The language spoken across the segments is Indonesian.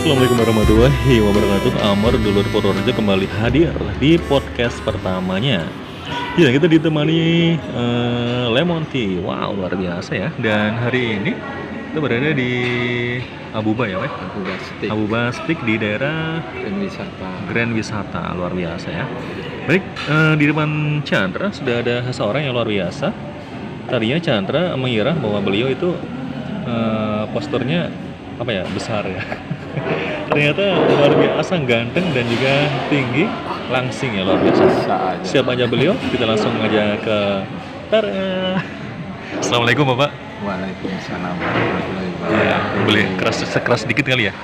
Assalamualaikum warahmatullahi wabarakatuh. Amar Dulur Purworejo kembali hadir di podcast pertamanya. Ya, kita ditemani Lemon Tea. Wow, luar biasa ya. Dan hari ini kita berada di Abuba ya, Weh? Abuba Steak di daerah Grand Wisata. Luar biasa ya. Baik, di depan Chandra sudah ada seseorang yang luar biasa. Tadinya Chandra mengira bahwa beliau itu posturnya apa ya, besar ya. Ternyata luar biasa ganteng dan juga tinggi, langsing ya, luar biasa. Siapa aja beliau? Kita langsung aja ke Tara. Assalamualaikum Bapak. Waalaikumsalam warahmatullahi wabarakatuh. Boleh keras sedikit kali ya?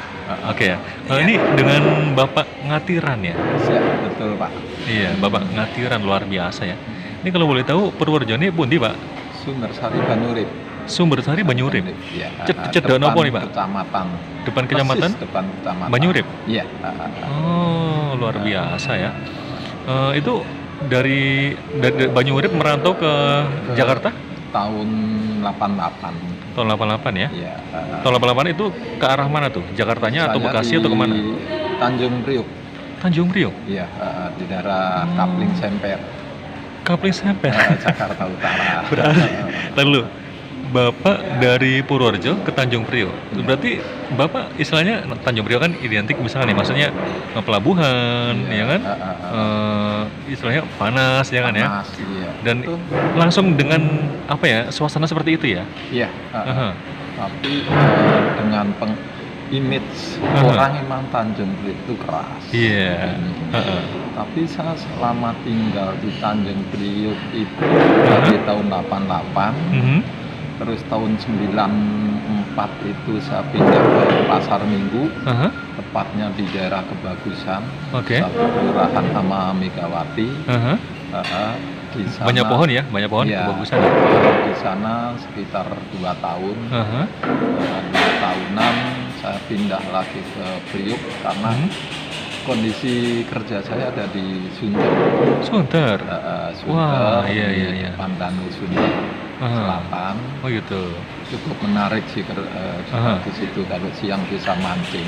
Oke ya. Ini dengan Bapak Ngatiran ya? Siap, betul Pak. Iya, Bapak Ngatiran luar biasa ya. Ini kalau boleh tahu Purworejo ini pundi Pak? Sumbersari Banyurip. Sumbersari Banyurip. Ya, Cedok apa nih Pak? Kecamatan. Depan kecamatan? Persis depan kecamatan Banyurip. Iya. Oh, luar biasa ya. Itu dari Banyurip merantau ke Jakarta? Tahun 88. Tahun 88 ya? Iya. Tahun 88 itu ke arah mana tuh? Jakartanya atau Bekasi atau kemana? Tanjung Priok. Tanjung Priok? Iya, di daerah Kapling Semper. Kapling Semper? Jakarta Utara. Berarti, lalu Bapak dari Purworejo ke Tanjung Priok. Berarti Bapak istilahnya Tanjung Priok kan identik misalnya nih, maksudnya pelabuhan, ya kan? Istilahnya panas, ya kan ya? Panas, iya. Dan langsung dengan apa ya, suasana seperti itu ya? Iya. Tapi dengan image orang emang Tanjung Priok itu keras. Iya. Tapi saya selama tinggal di Tanjung Priok itu dari tahun 88. Terus tahun 94 itu saya pindah ke Pasar Minggu, tepatnya di daerah Kebagusan, satu kelurahan sama Megawati. Di sana, banyak pohon ya, banyak pohon ya, Kebagusan. Di sana sekitar 2 tahun, 2 tahunan saya pindah lagi ke Priok karena kondisi kerja saya ada di Sunter. Sunter. Wah, iya. Pandanu Sunter. Selatan. Oh gitu. Cukup menarik sih di situ, kalau siang bisa mancing,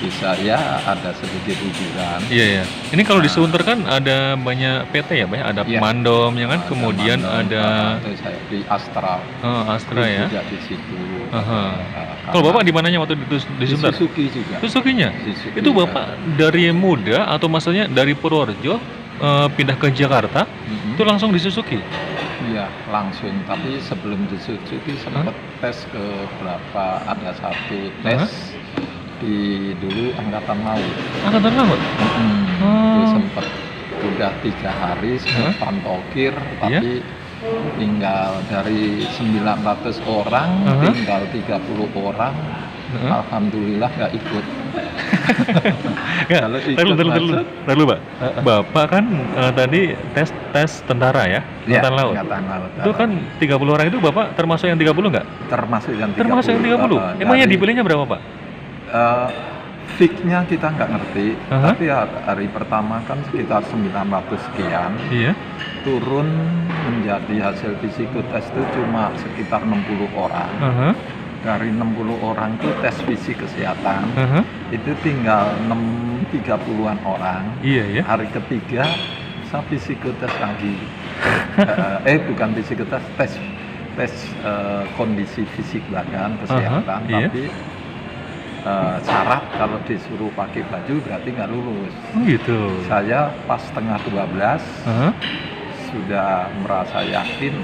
bisa ya ada sedikit hiburan. Iya. Ini kalau di Sunter kan ada banyak PT ya, banyak ada Mandom ya kan, kemudian ada di Astra. Astra ya. Juga di situ. Kalau Bapak di mananya waktu di Sunter? Suzuki juga. Suzukinya? Itu Bapak dari muda atau maksudnya dari Purworejo pindah ke Jakarta itu langsung di Suzuki? Iya, langsung. Tapi sebelum di Suzuki sempat tes ke berapa, ada satu tes di dulu Angkatan Laut. Angkatan Laut? Itu sempat udah 3 hari sempat pantokir, tapi tinggal dari 900 orang, tinggal 30 orang. Alhamdulillah nggak ikut. Kalau terlalu Pak. Bapak kan tadi tes tentara ya, Angkatan Laut. Itu kan 30 orang itu Bapak termasuk yang 30 nggak? Termasuk yang 30. Termasuk yang 30. Emangnya dipilihnya berapa Pak? Fix-nya kita nggak ngerti, tapi hari pertama kan sekitar 900 sekian. Iya. Turun menjadi hasil psikotes itu cuma sekitar 60 orang. Dari 60 orang itu tes fisik kesehatan, itu tinggal 30-an orang. Iya. Hari ketiga saya psikotes lagi. Bukan psikotes, tes kondisi fisik badan, kesehatan, tapi syarat kalau disuruh pakai baju berarti nggak lulus. Gitu. Saya pas setengah 12 sudah merasa yakin,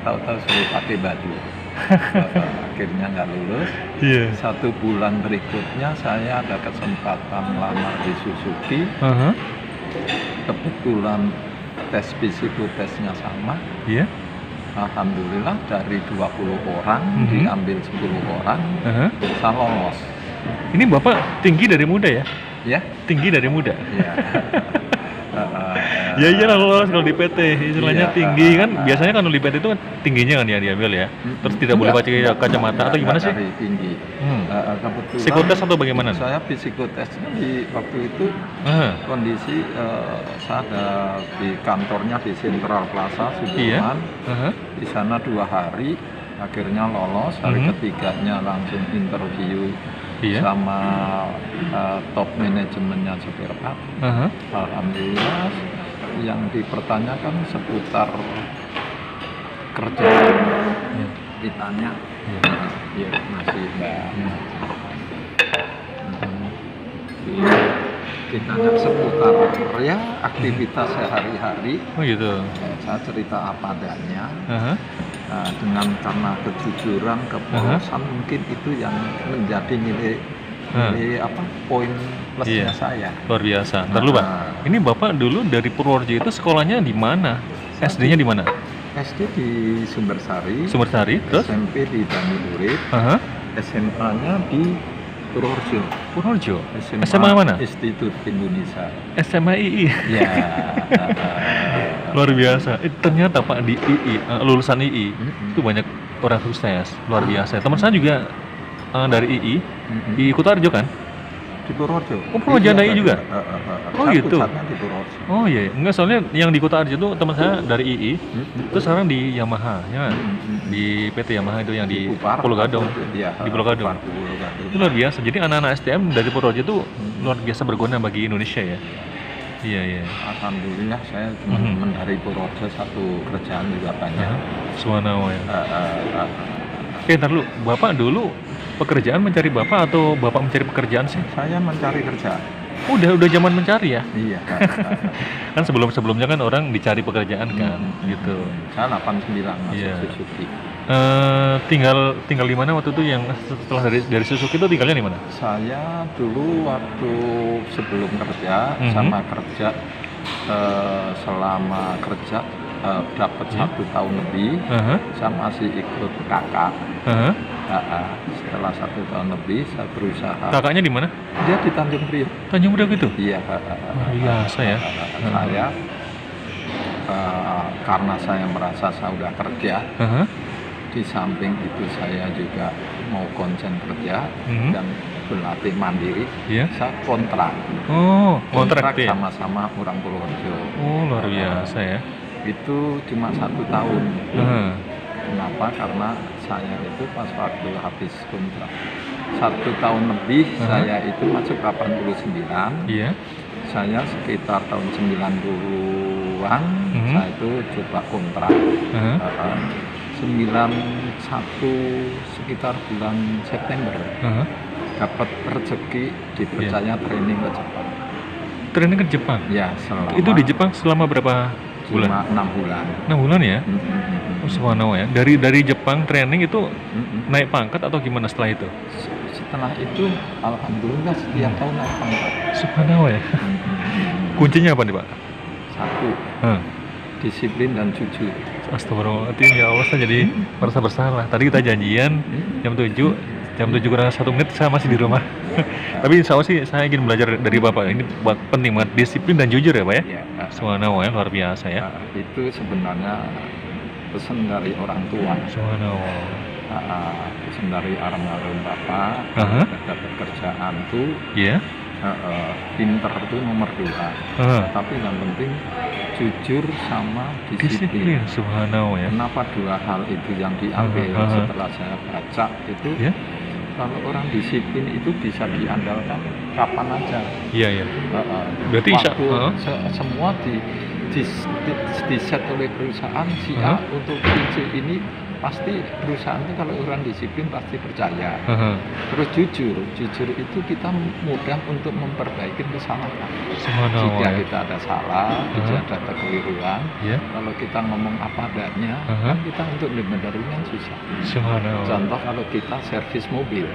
tahu-tahu suruh pakai baju. Akhirnya nggak lulus. 1 bulan berikutnya saya ada kesempatan lamar di Suzuki. Kebetulan tes psikotesnya sama. Alhamdulillah dari 20 orang diambil 10 orang, saya lolos. Ini Bapak tinggi dari muda ya? Ya. Tinggi dari muda? Iya. Ya iyalah lolos kalau di PT, istilahnya tinggi kan, biasanya kan di PT itu kan tingginya kan ya diambil ya, terus tidak boleh pakai kacamata atau gimana sih? Tinggi. Kebetulan psikotes atau bagaimana? Saya psikotesnya di waktu itu kondisi saya ada di kantornya di Central Plaza Sudirman. Di sana 2 hari, akhirnya lolos. Hari ketiganya langsung interview sama top manajemennya spare part. Alhamdulillah yang dipertanyakan seputar kerjaan. Ditanya ya masih ditanya seputar ya aktivitas sehari-hari. Oh gitu. Saya cerita apa adanya. Dengan karena kejujuran, kepolosan, mungkin itu yang menjadi nilai poin plusnya saya. Luar biasa. Ntar dulu Pak, ini Bapak dulu dari Purworejo itu sekolahnya di mana? SD-nya di mana? SD di Sumbersari, terus? SMP di Banyuurip, SMA-nya di Purworejo. SMA mana? Institut Indonesia. SMA II. Ya. Luar biasa. Ternyata Pak di II, lulusan II itu banyak orang sukses. Luar biasa. Teman saya juga dari II Kutarjo kan? Di Purworejo. Oh, Purworejo ada II juga? Oh gitu. Di Purworejo. Oh iya, enggak, soalnya yang di Kutarjo itu teman saya dari II. Itu sekarang di Yamaha, ya kan? Di PT Yamaha itu yang di Pulau Gadung. Di Pulau Gadung. Itu luar biasa. Jadi anak-anak STM dari Purworejo itu luar biasa berguna bagi Indonesia ya. Iya. Alhamdulillah saya teman-teman dari Purworejo satu kerjaan juga banyak. Subhanallah ya. Ntar dulu, Bapak dulu pekerjaan mencari Bapak atau Bapak mencari pekerjaan sih? Saya mencari kerja. Udah zaman mencari ya? Iya. Kan sebelumnya kan orang dicari pekerjaan kan, gitu. Saya 89 masuk Suzuki. Tinggal di mana waktu itu yang setelah dari Suzuki itu tinggalnya di mana? Saya dulu waktu sebelum kerja sama kerja selama kerja dapat 1 tahun lebih, saya masih ikut kakak. Setelah 1 tahun lebih saya berusaha. Kakaknya di mana? Dia di Tanjung Priok. Tanjung Priok itu? Iya. Biasa ya. Saya karena saya merasa saya udah kerja. Di samping itu saya juga mau konsen kerja dan berlatih mandiri. Saya kontrak. Oh, kontrak sama-sama orang Purworejo. Oh, luar biasa ya. Itu cuma 1 tahun. Kenapa? Karena saya itu pas waktu habis kontrak 1 tahun lebih, saya itu masuk 89. Saya sekitar tahun 90-an saya itu coba kontrak. 91 sekitar bulan September dapat rezeki dipercaya training ke Jepang. Training ke Jepang? Ya, itu di Jepang selama berapa bulan? Cuma 6 bulan. 6 bulan ya? Oh, subhanallah ya. Dari Jepang training itu naik pangkat atau gimana setelah itu? Setelah itu alhamdulillah setiap tahun naik pangkat. Subhanallah ya. Kuncinya apa nih Pak? 1. Disiplin dan jujur. Astagfirullahaladzim, ya Allah, saya jadi merasa bersalah. Tadi kita janjian jam 7 kurang 1 menit saya masih di rumah. Tapi insya Allah sih saya ingin belajar dari Bapak. Ini penting banget, disiplin dan jujur ya Pak ya? Subhanallah ya, luar biasa ya. Itu sebenarnya pesan dari orang tua. Subhanallah. Pesan dari almarhum Bapak. Dapat kerjaan tuh. Pinter itu nomor 2. Tapi yang penting jujur sama disiplin. Subhanallah ya. Kenapa 2 hal itu yang diambil setelah saya baca itu? Kalau orang disiplin itu bisa diandalkan kapan aja. Iya. Berarti waktu semua di set oleh perusahaan si A untuk si ini, pasti perusahaan itu kalau orang disiplin pasti percaya. Terus jujur itu kita mudah untuk memperbaiki kesalahan. Jika kita ada salah, jika ada kekeliruan, kalau kita ngomong apa adanya, kan kita untuk benar-benar susah. Contoh kalau kita servis mobil,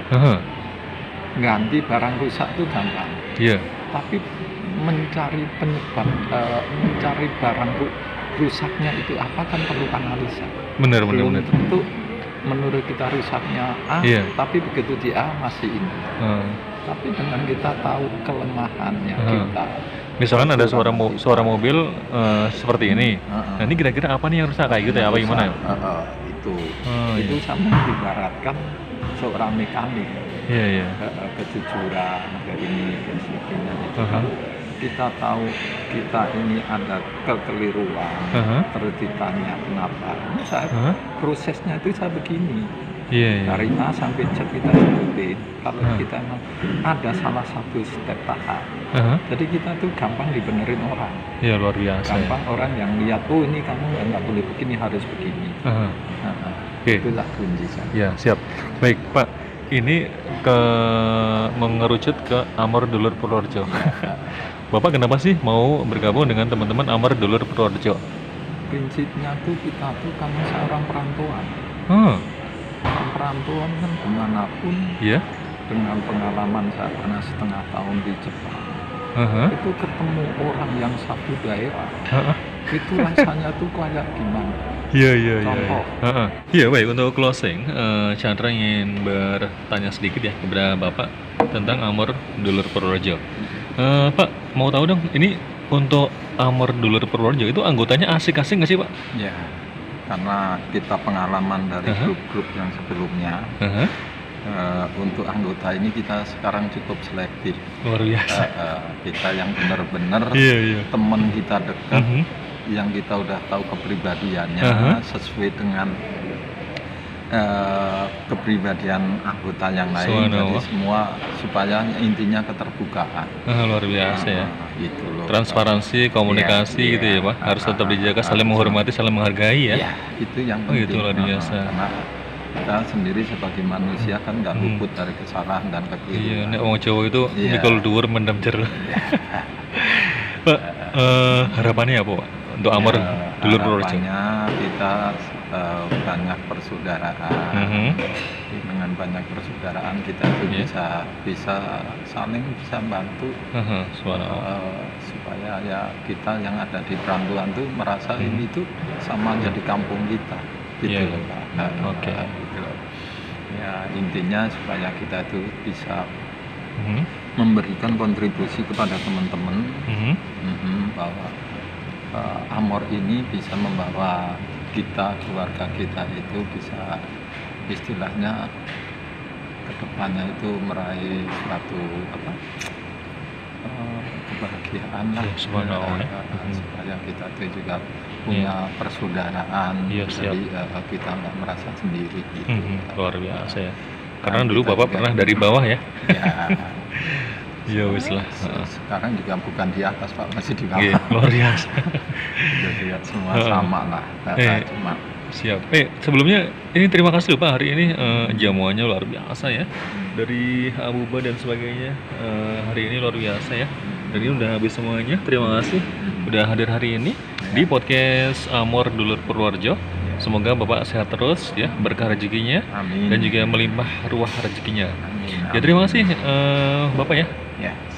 ganti barang rusak itu gampang. Tapi mencari penyebab, mencari barang rusaknya itu apa kan perlu analisa. Benar. Tentu menurut kita rusaknya A, tapi begitu di A masih ini. Tapi dengan kita tahu kelemahannya kita. Misalkan ada suara mobil seperti ini. Nah, ini kira-kira apa nih yang rusak kayak gitu ya? Apa gimana? Itu sama dibaratkan seorang mekanik. Kejujuran dari ini disiplinnya itu. Kita tahu kita ini ada kekeliruan, terus ditanya kenapa. Prosesnya itu saya begini. Dari A sampai Z kita sebutin. Kalau kita emang ada salah satu step tahap, jadi kita tuh gampang dibenerin orang. Iya, luar biasa. Gampang orang yang lihat, oh ini kamu nggak boleh begini, harus begini. Itulah kunci saya. Ya, siap. Baik, Pak. Ini mengerucut ke Amor Dulur Purworejo. Bapak kenapa sih mau bergabung dengan teman-teman Amor Dulur Purworejo? Prinsipnya tuh kita tuh karena seorang perantauan. Orang perantauan kan dimanapun, dengan pengalaman saya pernah setengah tahun di Jepang, itu ketemu orang yang satu daerah, itu rasanya tuh kayak gimana? Contoh. Iya, baik, untuk closing, Chandra ingin bertanya sedikit ya kepada Bapak tentang Amor Dulur Purworejo. Pak, mau tahu dong, ini untuk Amor Dulur Purworejo itu anggotanya asik-asik nggak sih, Pak? Ya, karena kita pengalaman dari grup-grup yang sebelumnya, untuk anggota ini kita sekarang cukup selektif. Luar biasa. Kita yang benar-benar teman kita dekat, yang kita udah tahu kepribadiannya sesuai dengan kepribadian anggota yang lain. Jadi semua supaya intinya keterbukaan. Luar biasa ya. Gitu loh. Transparansi, komunikasi gitu ya, Pak. Harus tetap dijaga, saling menghormati, saling menghargai ya. Iya, itu yang penting. Itu luar biasa. Karena kita sendiri sebagai manusia kan nggak luput dari kesalahan dan kekeliruan. Iya, nek wong Jawa itu mikul dhuwur mendem jero. Pak, harapannya apa, Pak? Untuk Amor Dulur Purworejo? Harapannya kita banyak persaudaraan. Dengan banyak persaudaraan kita tuh bisa saling bisa bantu, supaya ya kita yang ada di perantauan tuh merasa ini tuh sama jadi kampung kita. Gitu loh, Pak. Gitu loh. Ya intinya supaya kita tuh bisa memberikan kontribusi kepada teman-teman, bahwa Amor ini bisa membawa kita, keluarga kita itu bisa istilahnya kedepannya itu meraih suatu kebahagiaan lah, supaya kita tuh juga punya persaudaraan, jadi kita nggak merasa sendiri gitu. Luar biasa ya, karena dulu Bapak pernah dari bawah ya. Ya wis lah. Sekarang juga bukan di atas, Pak, masih di bawah. Luar biasa. Jadi ya semua sama lah. Cuma siap. Sebelumnya ini terima kasih Pak, hari ini jamuannya luar biasa ya. Dari Abuba dan sebagainya. Hari ini luar biasa ya. Dan ini udah habis semuanya. Terima kasih udah hadir hari ini di podcast Amor Dulur Purworejo. Semoga Bapak sehat terus ya, berkah rezekinya. Dan juga melimpah ruah rezekinya. Ya terima kasih Bapak ya.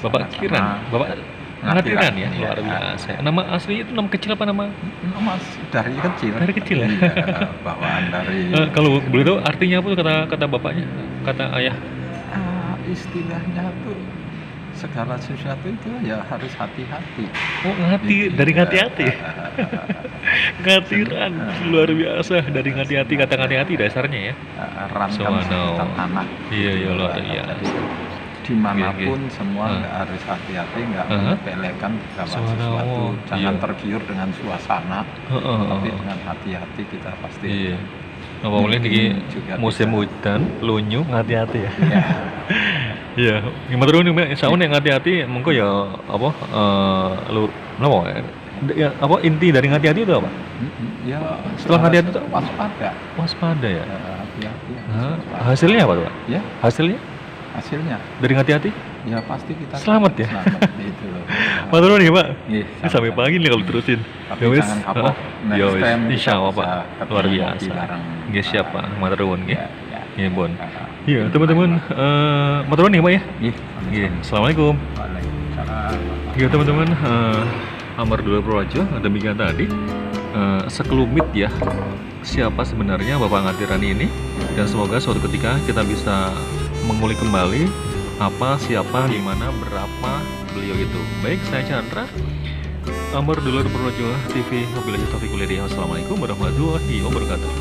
Bapak Kiran, Bapak Ngatiran ya, luar biasa. Nama aslinya itu nama kecil apa nama? Nama dari kecil. Dari kecil ya. Bawaan dari. Kalau boleh tahu artinya apa tuh kata bapaknya, kata ayah? Istilahnya tuh segala sesuatu itu ya harus hati-hati. Oh, ngati dari hati-hati. Ngatiran luar biasa, dari hati-hati, kata hati-hati dasarnya ya. Anak. Iya luar biasa. Dimanapun semua nggak harus hati-hati, nggak menyepelekan segala sesuatu, jangan tergiur dengan suasana, tapi dengan hati-hati kita pasti. Apa boleh nih musim hujan lunyu hati-hati ya. Iya, gimana terus nih, soalnya yang hati-hati, mungkin ya apa ya apa inti dari hati-hati itu apa? Ya setelah hati-hati itu waspada ya. Hati-hati. Hasilnya apa tuh, Pak? Ya. Hasilnya dari hati-hati? Ya pasti kita selamat ya. Selamat gitu loh. Matur nih Pak. Sampai pagi nih kalau terusin. Ya wis. Ya wis. Insyaallah Pak. Luar biasa. Nggih siap Pak. Matur nuwun nggih. Nggih Bon. Iya teman-teman, matur nuwun ya Pak ya. Nggih. Assalamualaikum. Waalaikumsalam. Iya teman-teman, Amor Dulur Purworejo demikian tadi sekelumit ya siapa sebenarnya Bapak Ngatiran ini, dan semoga suatu ketika kita bisa mengulik kembali apa, siapa, di mana, berapa beliau itu. Baik, saya Chandra, Amor Dulur Purworejo TV. Wabillahi taufiq wal hidayah. Wassalamualaikum warahmatullahi wabarakatuh.